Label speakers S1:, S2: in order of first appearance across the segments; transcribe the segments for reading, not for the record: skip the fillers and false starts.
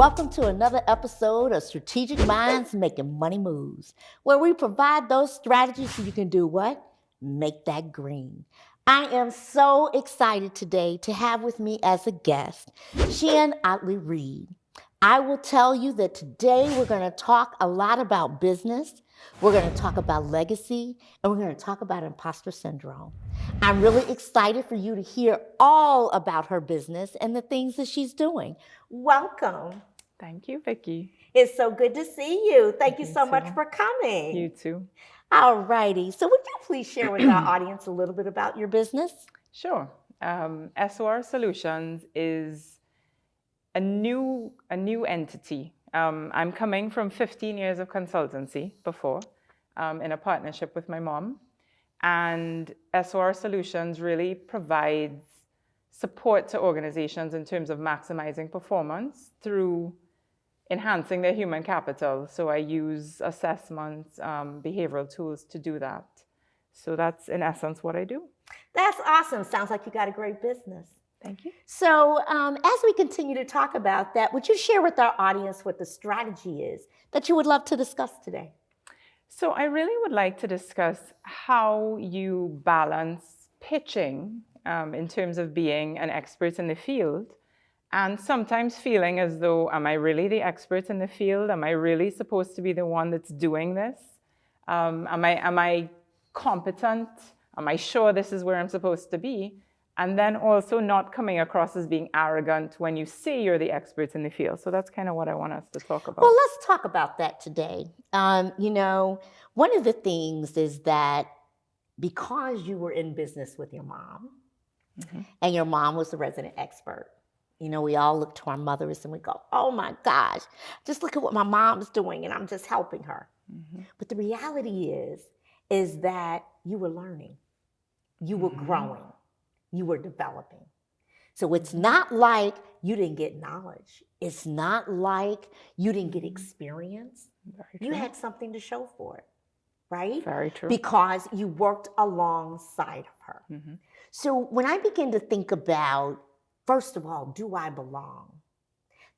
S1: Welcome to another episode of Strategic Minds Making Money Moves, where we provide those strategies so you can do what? Make that green. I am so excited today to have with me as a guest, Shan Otley-Reed. I will tell you that today we're going to talk a lot about business, we're going to talk about legacy, and we're going to talk about imposter syndrome. I'm really excited for you to hear all about her business and the things that she's doing. Welcome.
S2: Thank you, Vicki.
S1: It's so good to see you. Thank you so much
S2: too.
S1: for coming.
S2: You too.
S1: All righty. So would you please share with our audience a little bit about your business?
S2: Sure. SOR Solutions is a new entity. I'm coming from 15 years of consultancy before in a partnership with my mom. And SOR Solutions really provides support to organizations in terms of maximizing performance through enhancing their human capital. So I use assessments, behavioral tools to do that. So that's in essence what I do.
S1: That's awesome. Sounds like you got a great business.
S2: Thank you.
S1: So as we continue to talk about that, would you share with our audience what the strategy is that you would love to discuss today?
S2: So I really would like to discuss how you balance pitching in terms of being an expert in the field and sometimes feeling as though, am I really the expert in the field? Am I really supposed to be the one that's doing this? Am I competent? Am I sure this is where I'm supposed to be? And then also not coming across as being arrogant when you say you're the expert in the field. So that's kind of what I want us to talk about.
S1: Well, let's talk about that today. One of the things is that because you were in business with your mom, and your mom was the resident expert, we all look to our mothers and we go, oh my gosh, just look at what my mom's doing and I'm just helping her. But the reality is that you were learning, you were growing, you were developing. So it's not like you didn't get knowledge. It's not like you didn't get experience. You had something to show for it, right?
S2: Very true.
S1: Because you worked alongside of her. So when I begin to think about, first of all, do I belong?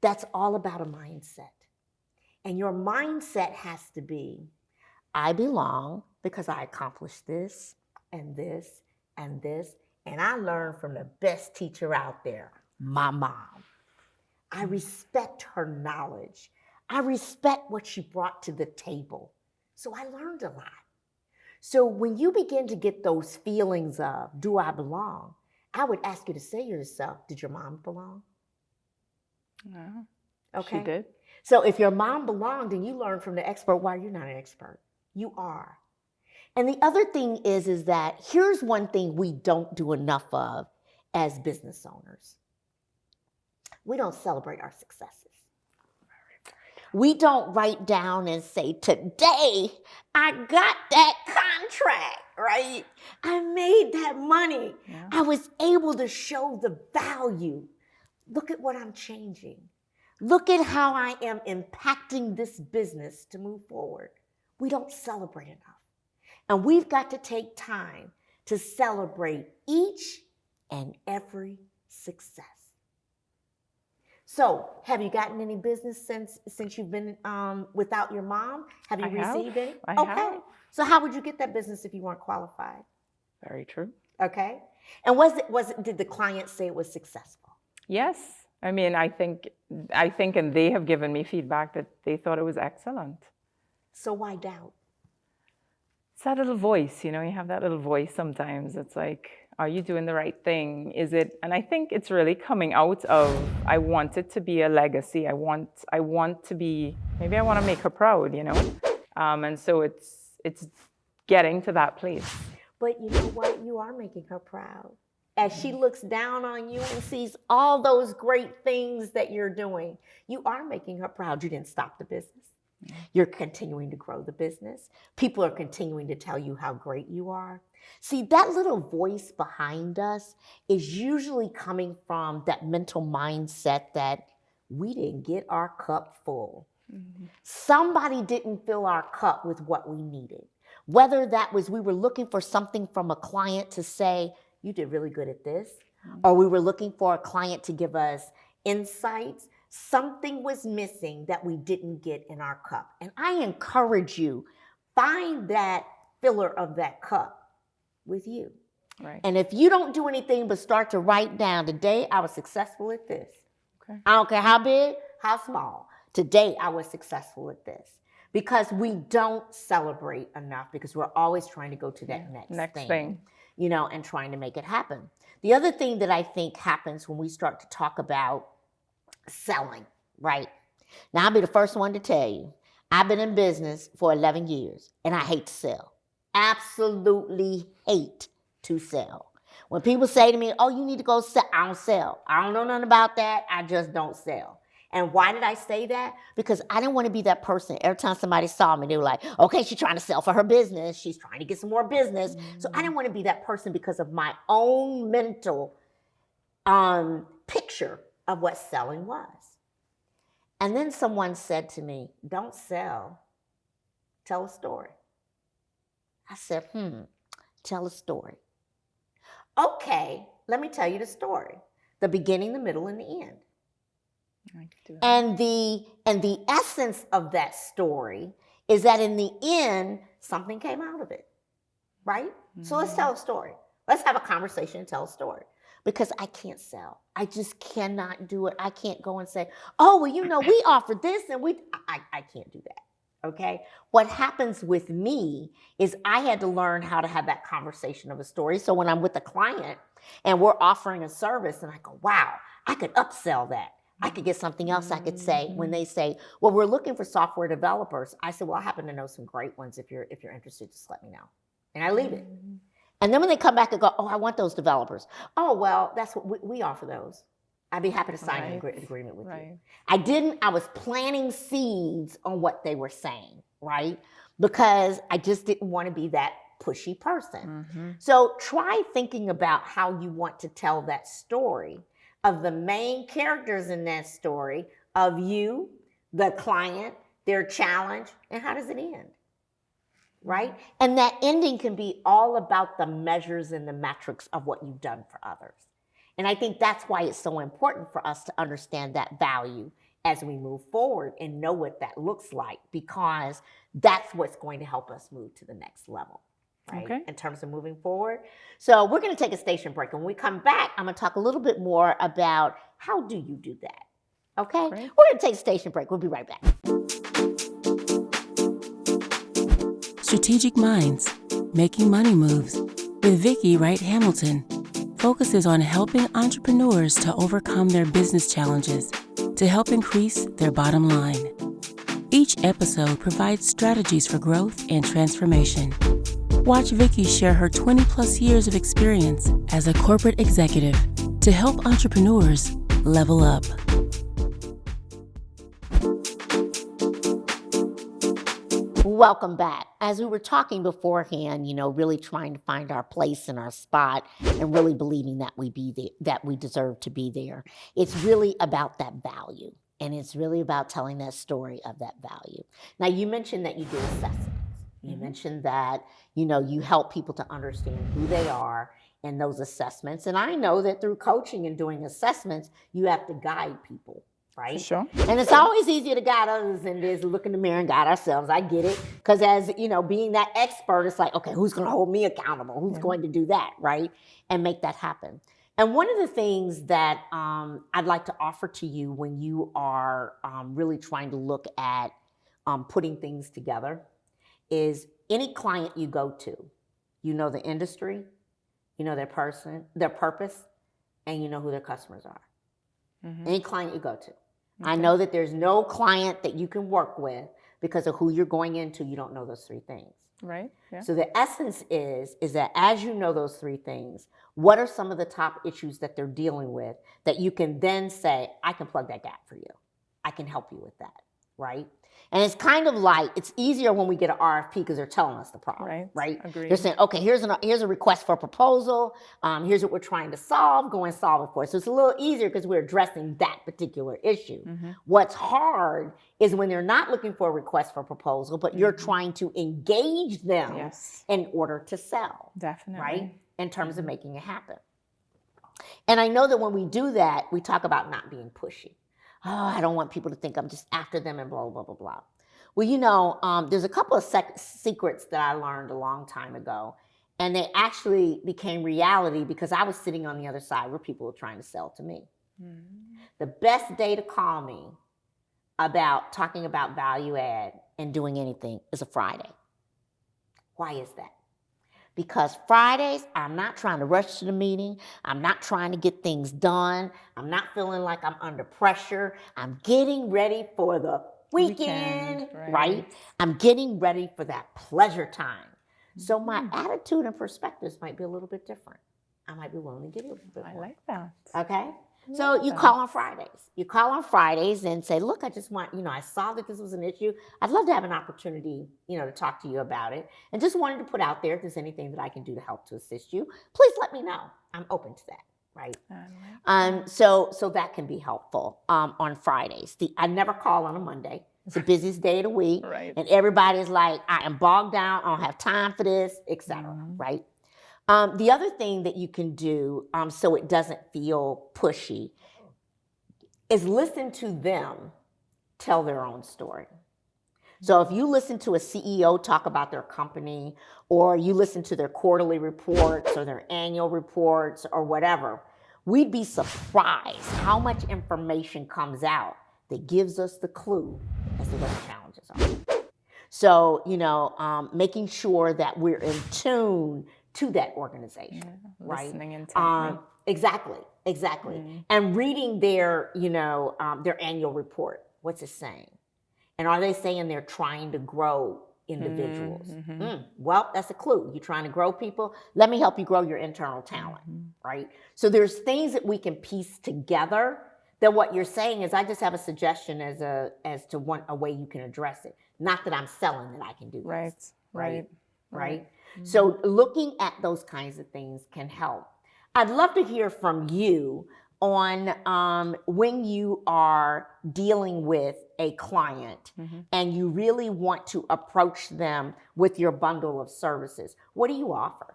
S1: That's all about a mindset. And your mindset has to be, I belong because I accomplished this and this and this. And I learned from the best teacher out there, my mom. I respect her knowledge. I respect what she brought to the table. So I learned a lot. So when you begin to get those feelings of, do I belong? I would ask you to say to yourself, did your mom belong?
S2: No,
S1: okay.
S2: She did.
S1: So if your mom belonged and you learned from the expert, why you're not an expert? You are. And the other thing is that here's one thing we don't do enough of as business owners. We don't celebrate our successes. We don't write down and say, today I got that contract, right? I made that money.
S2: Yeah.
S1: I was able to show the value. Look at what I'm changing. Look at how I am impacting this business to move forward. We don't celebrate enough. And we've got to take time to celebrate each and every success. So, have you gotten any business since you've been without your mom? Have you received any?
S2: I have.
S1: So, how would you get that business if you weren't qualified?
S2: Very true.
S1: Okay. And did the client say it was successful?
S2: Yes. I mean, I think, and they have given me feedback that they thought it was excellent.
S1: So why doubt?
S2: It's that little voice, you have that little voice sometimes. It's like, are you doing the right thing? Is it? And I think it's really coming out of, I want it to be a legacy. I want to be, maybe I want to make her proud, And so it's getting to that place.
S1: But you know what? You are making her proud. As she looks down on you and sees all those great things that you're doing, you are making her proud. You didn't stop the business. You're continuing to grow the business. People are continuing to tell you how great you are. See, that little voice behind us is usually coming from that mental mindset that we didn't get our cup full. Somebody didn't fill our cup with what we needed. Whether that was we were looking for something from a client to say, you did really good at this, or we were looking for a client to give us insights. Something was missing that we didn't get in our cup. And I encourage you, find that filler of that cup with you.
S2: Right.
S1: And if you don't do anything but start to write down, today I was successful at this.
S2: Okay.
S1: I don't care how big, how small. Today I was successful at this. Because we don't celebrate enough, because we're always trying to go to that next thing. You know, and trying to make it happen. The other thing that I think happens when we start to talk about selling, right? Now, I'll be the first one to tell you, I've been in business for 11 years, and I hate to sell. Absolutely hate to sell. When people say to me, oh, you need to go sell, I don't sell. I don't know nothing about that. I just don't sell. And why did I say that? Because I didn't want to be that person. Every time somebody saw me, they were like, okay, she's trying to sell for her business. She's trying to get some more business. So I didn't want to be that person because of my own mental picture of what selling was. And then someone said to me, don't sell, tell a story. I said, tell a story. Okay, let me tell you the story. The beginning, the middle, and the end. And the essence of that story is that in the end, something came out of it, right? So let's tell a story. Let's have a conversation and tell a story. Because I can't sell. I just cannot do it. I can't go and say, oh, well, you know, we offer this and I can't do that, okay? What happens with me is I had to learn how to have that conversation of a story. So when I'm with a client and we're offering a service and I go, wow, I could upsell that. I could get something else I could say when they say, well, we're looking for software developers. I said, well, I happen to know some great ones. If you're interested, just let me know. And I leave it. And then when they come back and go, oh, I want those developers. Oh, well, that's what we offer those. I'd be happy to sign an agreement with you. I was planting seeds on what they were saying, right? Because I just didn't want to be that pushy person. So try thinking about how you want to tell that story of the main characters in that story, of you, the client, their challenge, and how does it end? Right? And that ending can be all about the measures and the metrics of what you've done for others. And I think that's why it's so important for us to understand that value as we move forward and know what that looks like, because that's what's going to help us move to the next level, right? Okay. In terms of moving forward. So we're going to take a station break. And when we come back, I'm going to talk a little bit more about how do you do that, okay? Great. We're going to take a station break. We'll be right back.
S3: Strategic Minds, Making Money Moves with Vicki Wright-Hamilton focuses on helping entrepreneurs to overcome their business challenges to help increase their bottom line. Each episode provides strategies for growth and transformation. Watch Vicki share her 20-plus years of experience as a corporate executive to help entrepreneurs level up.
S1: Welcome back. As we were talking beforehand, really trying to find our place and our spot and really believing that we deserve to be there. It's really about that value. And it's really about telling that story of that value. Now, you mentioned that you do assessments. You mentioned that, you help people to understand who they are in those assessments. And I know that through coaching and doing assessments, you have to guide people. Right? For sure. And it's always easier to guide others than it is to look in the mirror and guide ourselves. I get it. Because as, being that expert, it's like, okay, who's going to hold me accountable? Who's going to do that, right? And make that happen. And one of the things that I'd like to offer to you when you are really trying to look at putting things together is any client you go to, the industry, their person, their purpose, and who their customers are. Any client you go to. Okay. I know that there's no client that you can work with because of who you're going into. You don't know those three things. Right. Yeah. So the essence is that as you know those three things, what are some of the top issues that they're dealing with that you can then say, I can plug that gap for you. I can help you with that. Right. And it's kind of like, it's easier when we get an RFP because they're telling us the problem, right? Agreed. They're saying, okay, here's a request for a proposal. Here's what we're trying to solve. Go and solve it for us. So it's a little easier because we're addressing that particular issue. What's hard is when they're not looking for a request for a proposal, but you're trying to engage them in order to sell. Definitely. Right? In terms of making it happen. And I know that when we do that, we talk about not being pushy. oh, I don't want people to think I'm just after them and blah, blah, blah, blah. Well, there's a couple of secrets that I learned a long time ago, and they actually became reality because I was sitting on the other side where people were trying to sell to me. Mm-hmm. The best day to call me about talking about value add and doing anything is a Friday. Why is that? Because Fridays, I'm not trying to rush to the meeting. I'm not trying to get things done. I'm not feeling like I'm under pressure. I'm getting ready for the weekend, right? I'm getting ready for that pleasure time. So my attitude and perspectives might be a little bit different. I might be willing to give you a little bit more.
S2: I like that.
S1: Okay? So you call on Fridays. You call on Fridays and say, look, I just want, I saw that this was an issue. I'd love to have an opportunity, to talk to you about it. And just wanted to put out there if there's anything that I can do to help to assist you, please let me know. I'm open to that, right? So that can be helpful on Fridays. I never call on a Monday. It's the busiest day of the week.
S2: Right.
S1: And everybody's like, I am bogged down. I don't have time for this, etc. Right? The other thing that you can do so it doesn't feel pushy is listen to them tell their own story. So if you listen to a CEO talk about their company, or you listen to their quarterly reports or their annual reports or whatever, we'd be surprised how much information comes out that gives us the clue as to what the challenges are. So, making sure that we're in tune to that organization, right?
S2: Listening intently.
S1: Exactly. Mm-hmm. And reading their annual report. What's it saying? And are they saying they're trying to grow individuals? Well, that's a clue. You're trying to grow people. Let me help you grow your internal talent, right? So there's things that we can piece together that what you're saying is, I just have a suggestion as to a way you can address it. Not that I'm selling that I can do this. Right. Mm-hmm. So looking at those kinds of things can help. I'd love to hear from you on when you are dealing with a client and you really want to approach them with your bundle of services. What do you offer?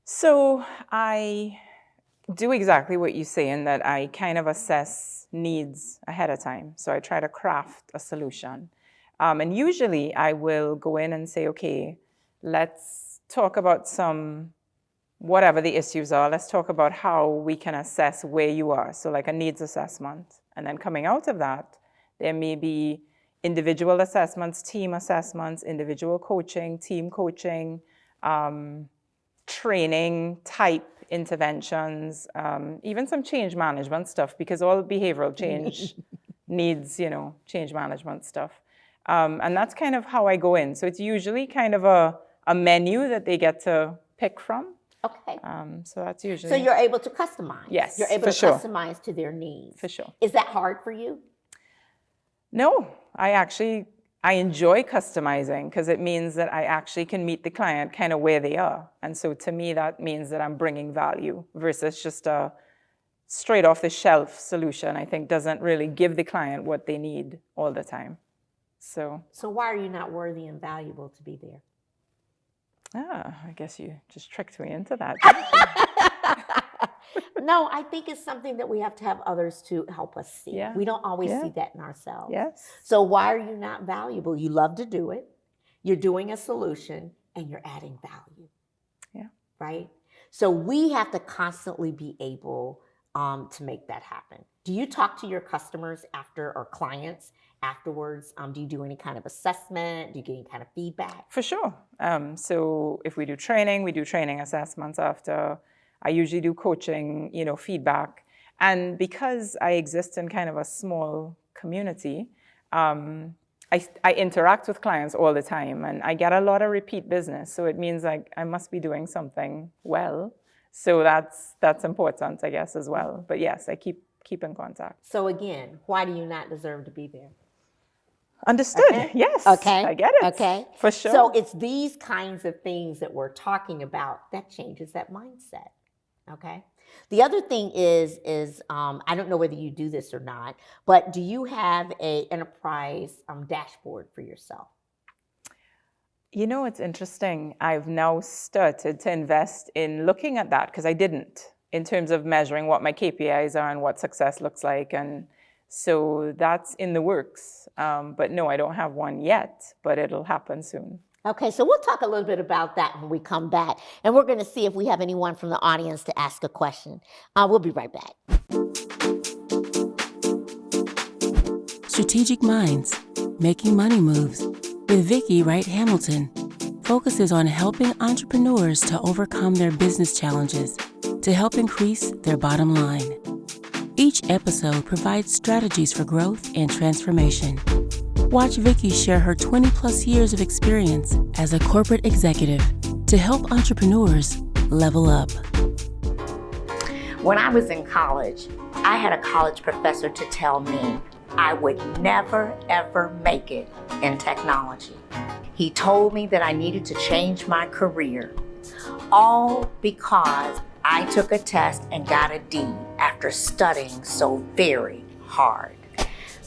S2: So I do exactly what you say, in that I kind of assess needs ahead of time. So I try to craft a solution. And usually I will go in and say, okay, let's talk about whatever the issues are, let's talk about how we can assess where you are. So like a needs assessment. And then coming out of that, there may be individual assessments, team assessments, individual coaching, team coaching, training type interventions, even some change management stuff, because all behavioral change needs, change management stuff. And that's kind of how I go in. So it's usually kind of a menu that they get to pick from.
S1: Okay.
S2: So that's usually.
S1: So you're able to customize.
S2: Yes,
S1: you're able to customize to their needs.
S2: For sure.
S1: Is that hard for you?
S2: No, I enjoy customizing because it means that I actually can meet the client kind of where they are. And so to me, that means that I'm bringing value versus just a straight off the shelf solution. I think doesn't really give the client what they need all the time. So
S1: why are you not worthy and valuable to be there?
S2: I guess you just tricked me into that.
S1: No, I think it's something that we have to have others to help us see.
S2: Yeah.
S1: We don't always see that in ourselves.
S2: Yes.
S1: So why are you not valuable? You love to do it. You're doing a solution and you're adding value.
S2: Yeah.
S1: Right? So we have to constantly be able to make that happen. Do you talk to your customers or clients afterwards? Do you do any kind of assessment? Do you get any kind of feedback?
S2: For sure. So if we do training assessments after. I usually do coaching, feedback. And because I exist in kind of a small community, I interact with clients all the time, and I get a lot of repeat business. So it means like I must be doing something well. So that's important, I guess, as well. But yes, I keep in contact.
S1: So again, why do you not deserve to be there?
S2: Understood. Okay. Yes.
S1: Okay.
S2: I get it.
S1: Okay.
S2: For sure.
S1: So it's these kinds of things that we're talking about that changes that mindset. Okay. The other thing is I don't know whether you do this or not, but do you have an enterprise dashboard for yourself?
S2: It's interesting. I've now started to invest in looking at that because I didn't, in terms of measuring what my KPIs are and what success looks like. And So that's in the works. But no, I don't have one yet, but it'll happen soon.
S1: Okay, so we'll talk a little bit about that when we come back. And we're going to see if we have anyone from the audience to ask a question. We'll be right back.
S3: Strategic Minds, Making Money Moves with Vicki Wright-Hamilton focuses on helping entrepreneurs to overcome their business challenges to help increase their bottom line. Each episode provides strategies for growth and transformation. Watch Vicki share her 20-plus years of experience as a corporate executive to help entrepreneurs level up.
S1: When I was in college, I had a college professor to tell me I would never, ever make it in technology. He told me that I needed to change my career, all because I took a test and got a D after studying so very hard.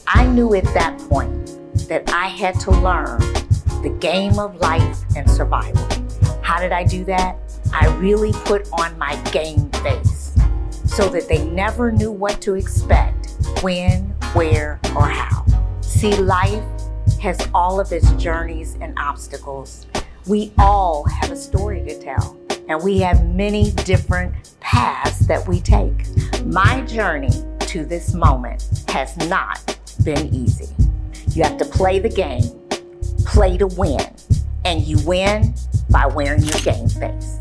S1: I knew at that point that I had to learn the game of life and survival. How did I do that? I really put on my game face so that they never knew what to expect, when, where, or how. See, life has all of its journeys and obstacles. We all have a story to tell, and we have many different paths that we take. My journey to this moment has not been easy. You have to play the game, play to win, and you win by wearing your game face.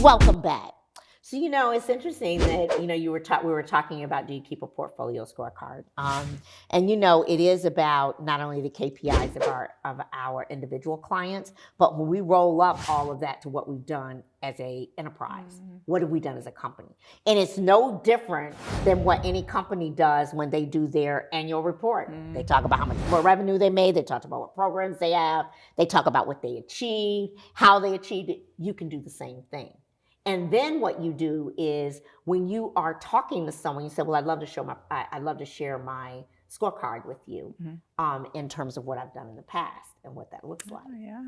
S1: Welcome back. So, it's interesting that, we were talking about, do you keep a portfolio scorecard? And, it is about not only the KPIs of our individual clients, but when we roll up all of that to what we've done as a enterprise, what have we done as a company? And it's no different than what any company does when they do their annual report. They talk about how much more revenue they made. They talk about what programs they have. They talk about what they achieved, how they achieved it. You can do the same thing. And then what you do is when you are talking to someone, you say, well, I'd love to share my scorecard with you in terms of what I've done in the past and what that looks like.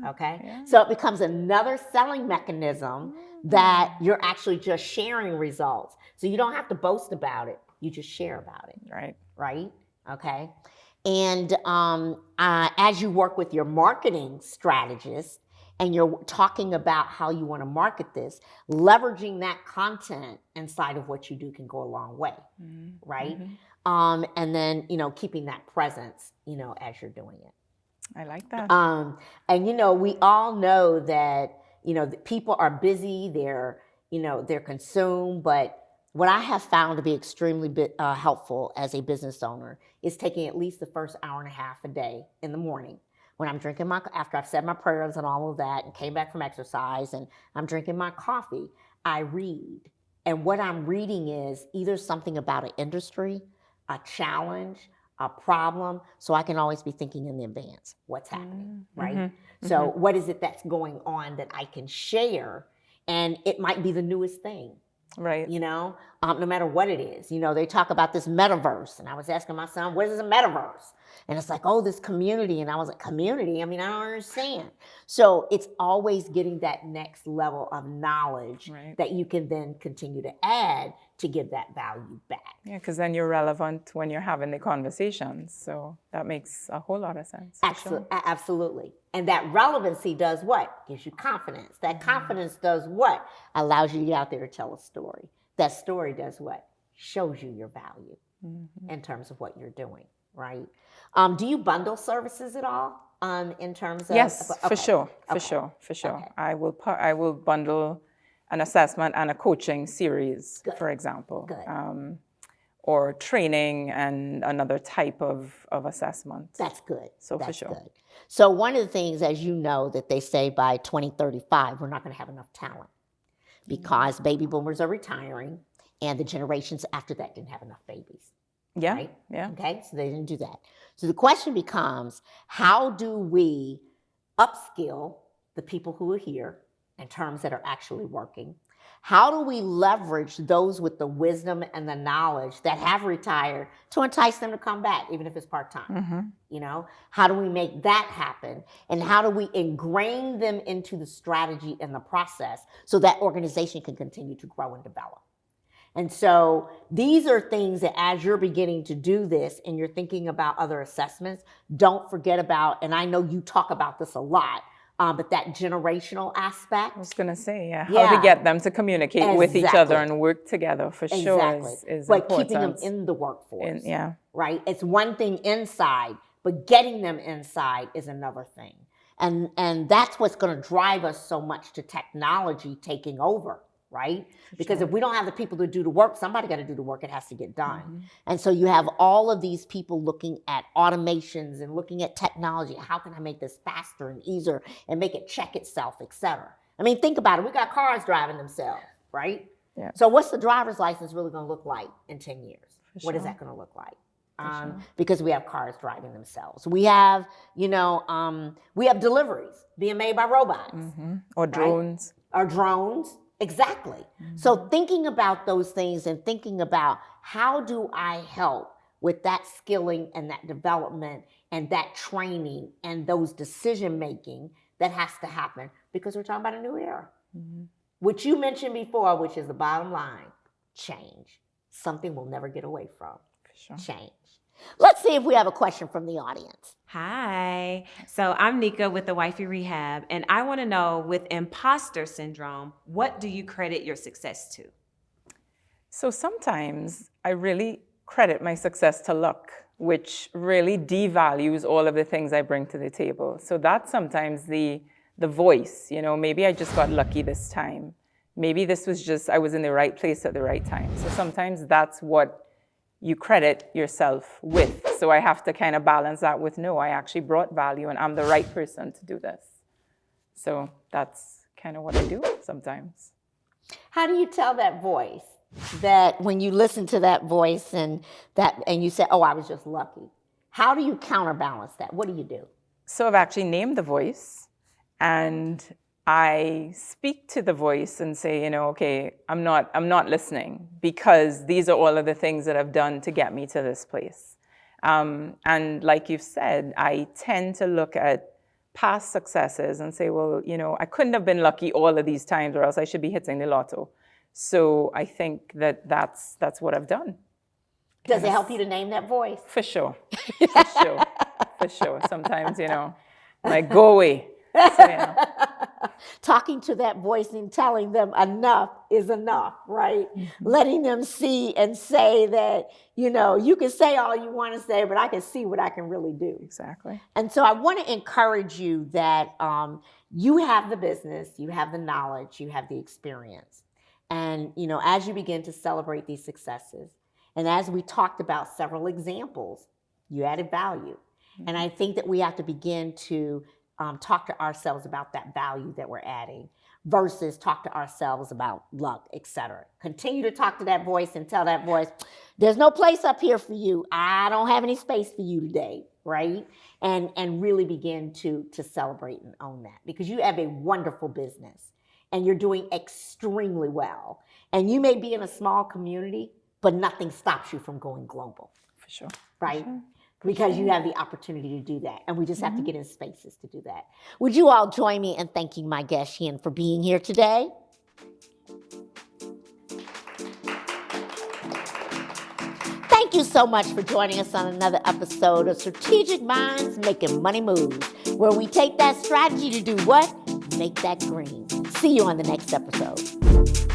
S1: Okay. Yeah. So it becomes another selling mechanism that you're actually just sharing results. So you don't have to boast about it. You just share about it. Right. Okay. And as you work with your marketing strategist, and you're talking about how you want to market this, leveraging that content inside of what you do can go a long way, right? And then, keeping that presence, as you're doing it.
S2: I like that.
S1: And, we all know that, people are busy, they're consumed, but what I have found to be extremely helpful as a business owner is taking at least the first hour and a half a day in the morning. When I'm drinking after I've said my prayers and all of that and came back from exercise and I'm drinking my coffee, I read. And what I'm reading is either something about an industry, a challenge, a problem, so I can always be thinking in the advance, what's happening, right? So what is it that's going on that I can share? And it might be the newest thing.
S2: Right.
S1: No matter what it is. They talk about this metaverse. And I was asking my son, what is a metaverse? And it's like, oh, this community. And I was like, community? I don't understand. So it's always getting that next level of knowledge that you can then continue to add to give that value back.
S2: Yeah, because then you're relevant when you're having the conversations. So that makes a whole lot of sense.
S1: Absolutely. And that relevancy does what? Gives you confidence. That confidence does what? Allows you to get out there to tell a story. That story does what? Shows you your value in terms of what you're doing, right? Do you bundle services at all in terms of?
S2: Yes, for sure. Okay. I will bundle an assessment and a coaching series, for example. Or training and another type of assessment.
S1: That's good.
S2: That's for sure. Good.
S1: So one of the things, as you know, that they say by 2035, we're not going to have enough talent because baby boomers are retiring and the generations after that didn't have enough babies.
S2: Yeah.
S1: Right?
S2: Yeah.
S1: Okay. So they didn't do that. So the question becomes, how do we upskill the people who are here in terms that are actually working? How do we leverage those with the wisdom and the knowledge that have retired to entice them to come back, even if it's part-time? You know, how do we make that happen? And how do we ingrain them into the strategy and the process so that organization can continue to grow and develop? And so these are things that as you're beginning to do this and you're thinking about other assessments, don't forget about, and I know you talk about this a lot, but that generational aspect.
S2: I was going to say, how to get them to communicate with each other and work together for sure is
S1: but
S2: important.
S1: Keeping them in the workforce,
S2: yeah.
S1: Right? It's one thing inside, but getting them inside is another thing. And that's what's going to drive us so much to technology taking over, right? Because if we don't have the people to do the work, somebody got to do the work. It has to get done. And so you have all of these people looking at automations and looking at technology. How can I make this faster and easier and make it check itself, et cetera? I mean, think about it. We got cars driving themselves, right?
S2: Yeah.
S1: So what's the driver's license really going to look like in 10 years? What is that going to look like? Because we have cars driving themselves. We have, we have deliveries being made by robots.
S2: Or drones.
S1: Right? Or drones. Exactly. So thinking about those things and thinking about how do I help with that skilling and that development and that training and those decision making that has to happen because we're talking about a new era. Which you mentioned before, which is the bottom line, change. Something we'll never get away from.
S2: For sure.
S1: Change. Let's see if we have a question from the audience.
S4: Hi. So I'm Nika with the Wifey Rehab, and I want to know, with imposter syndrome, what do you credit your success to?
S2: So sometimes I really credit my success to luck, which really devalues all of the things I bring to the table. So that's sometimes the voice, maybe I just got lucky this time. Maybe this was just, I was in the right place at the right time. So sometimes that's what you credit yourself with. So I have to kind of balance that with, no, I actually brought value and I'm the right person to do this. So that's kind of what I do sometimes.
S1: How do you tell that voice that when you listen to that voice and you say, oh, I was just lucky? How do you counterbalance that? What do you do?
S2: So I've actually named the voice and I speak to the voice and say, okay, I'm not listening because these are all of the things that I've done to get me to this place. And like you've said, I tend to look at past successes and say, well, I couldn't have been lucky all of these times or else I should be hitting the lotto. So I think that's what I've done.
S1: Does it help you to name that voice?
S2: For sure. For sure. Sometimes, like, go away. So,
S1: Talking to that voice and telling them enough is enough, right? Letting them see and say that, you can say all you want to say, but I can see what I can really do.
S2: Exactly.
S1: And so I want to encourage you that you have the business, you have the knowledge, you have the experience. And, as you begin to celebrate these successes, and as we talked about several examples, you added value. And I think that we have to begin to talk to ourselves about that value that we're adding versus talk to ourselves about luck, et cetera. Continue to talk to that voice and tell that voice, there's no place up here for you. I don't have any space for you today, right? And really begin to celebrate and own that because you have a wonderful business and you're doing extremely well. And you may be in a small community, but nothing stops you from going global.
S2: For sure.
S1: Right? Because you have the opportunity to do that. And we just have to get in spaces to do that. Would you all join me in thanking my guest, Shin, for being here today? Thank you so much for joining us on another episode of Strategic Minds Making Money Moves, where we take that strategy to do what? Make that green. See you on the next episode.